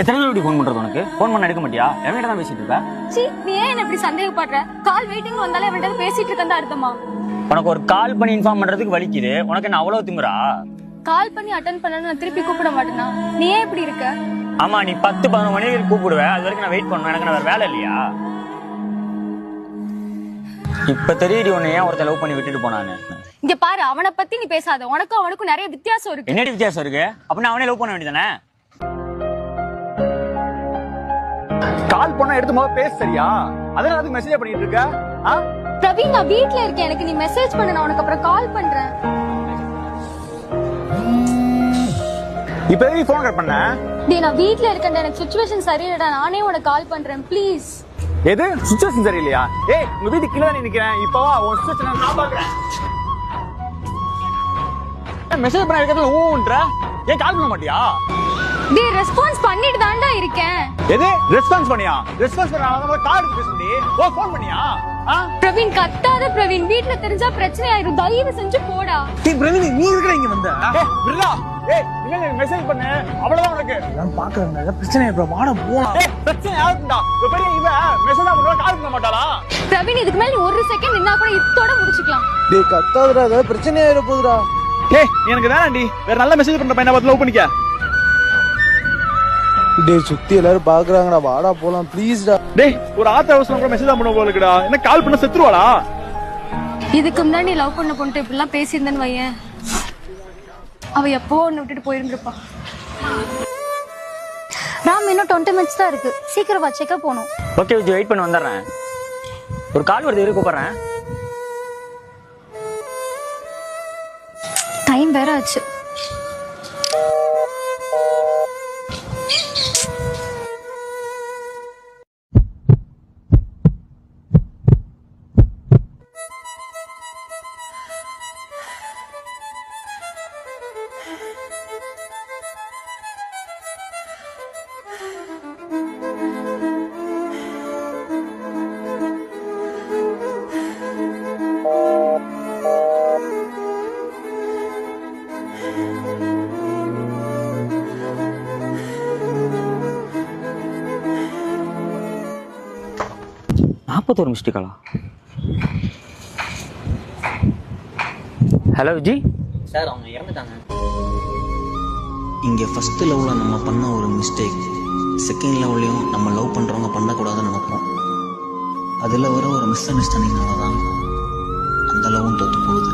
எத்தனை நாள் இப்படி ஃபோன் பண்றது உனக்கு? ஃபோன் பண்ண எடுக்க மாட்டியா? எவன்கிட்ட தான் பேசிட்டு இருக்க? சீ, நீ ஏன் என்ன இப்படி சந்தேகப்படுற? கால் வெயிட்டிங் வந்தாலே அவன்கிட்ட பேசிட்டு இருக்கதா அர்த்தமா? உனக்கு ஒரு கால் பண்ணி இன்ஃபார்ம் பண்றதுக்கு வலிக்குது. உனக்கு என்ன அவ்வளவு திமிரா? கால் பண்ணி அட்டெண்ட் பண்ணா நான் திருப்பி கூப்பிட மாட்டேனா? நீ ஏன் இப்படி இருக்க? ஆமா, நீ 10-11 மணி வரைக்கும் கூப்பிடுவேன். அது வரைக்கும் நான் வெயிட் பண்ணுவேன். எனக்கு வேற வேலை இல்லையா? இப்ப தெரியுது உன்னை ஏன் ஒருத்தர் லவ் பண்ணி விட்டுட்டு போனான்னு. இங்க பாரு, அவனை பத்தி நீ பேசாத. உனக்கும் அவனுக்கும் நிறைய வித்தியாசம் இருக்கு. என்னடி வித்தியாசம் இருக்கு? அப்படின்னா அவனே லவ் பண்ண வேண்டியதானே? கால் பண்ணா எடுத்து முதல்ல பேச சரியா? அதனால அதுக்கு மெசேஜ் பண்ணிட்டு இருக்க? பிரவீன், நான் வீட்ல இருக்கேன். எனக்கு நீ மெசேஜ் பண்ணு, நான் உனக்கு அப்புறம் கால் பண்றேன். இப்ப எதுக்கு போன் கட் பண்ண? டேய், நான் வீட்ல இருக்கேன்டா. எனக்கு சிச்சுவேஷன் சரியில்லடா. நானே உனக்கு கால் பண்றேன் ப்ளீஸ். எது சிச்சுவேஷன் சரியில்லையா? ஏய், உங்க வீட்டுக்கு கீழ தான் நிக்கிறேன். இப்போ வா, உன் சிச்சுவேஷன் நான் பாக்குறேன். மெசேஜ் பண்ண இருக்கறதுல ஊன்ற ஏன் கால் பண்ண மாட்டியா? டேய், ரெஸ்பான்ஸ் பண்ணிட்டு தான்டா இருக்கேன். எது ரெஸ்பான்ஸ் பண்ணியா? ரெஸ்பான்ஸ் பண்ணாம கால் எடுத்து பேசுடி. ஓ, ஃபோன் பண்ணியா? பிரவீன், கத்தாத பிரவீன். வீட்ல தெரிஞ்சா பிரச்சனை ஆயிரும். தயவு செஞ்சு போடா. டேய் பிரவீன், நீ இருக்கற இங்க வந்த? ஏய் விர்ரா, ஏய் நீங்க மெசேஜ் பண்ணு, அவ்வளவுதான் உனக்கு. நான் பாக்குறேன் பிரச்சனை இப்ப வாட போலாம். ஏய் பிரச்சனை யாருக்குடா? இப்ப பெரிய இவ மெசேஜ் பண்ணா கால் பண்ண மாட்டாளா? பிரவீன், இதுக்கு மேல நீ ஒரு செகண்ட் நின்னா கூட இதோட முடிச்சுக்கலாம். டேய் கத்தாதடா, அது பிரச்சனை ஆயிர போகுதுடா. ஏய் எனக்கு வேணாம்டி. வேற நல்ல மெசேஜ் பண்ற பையனை பார்த்து லவ் பண்ணிக்க. டேய் சுத்தி எல்லாரும் பாக்குறாங்கடா, வாடா போலாம் ப்ளீஸ்டா. டேய் ஒரு ஆத்திர அவசரம் கூட மெசேஜ் பண்ண போலக்குடா. என்ன கால் பண்ண செத்துருவாடா? இதுக்கு முன்னாடி நீ லவ் பண்ண பொண்ணு இப்படி எல்லாம் பேசியிருந்தேன்னு வையேன், அவ எப்போ ஒன்னு விட்டுட்டு போயிருந்திருப்பா. ராம், இன்னும் 20 minutes தான் இருக்கு. சீக்கிரம் வா, செக்கப் போகணும். ஓகே விஜய், வெயிட் பண்ணி வந்துடுறேன். ஒரு கால் வருது, இரு கூப்பிடுறேன். டைம் வேற ஆச்சு. ஒரு மிஸ்டேக்கலா? ஹலோ விஜி சார், அவங்க இறந்துட்டாங்க. இங்கே ஃபர்ஸ்ட் லவ்ல நம்ம பண்ண ஒரு மிஸ்டேக் செகண்ட் லவ்லையும் நம்ம லவ் பண்ணுறவங்க பண்ணக்கூடாதுன்னு நினைப்போம். அதில் வர ஒரு மிஸ் அண்டர்ஸ்டாண்டிங்னால தான் அந்த லவ்வும் தோற்று போகுது.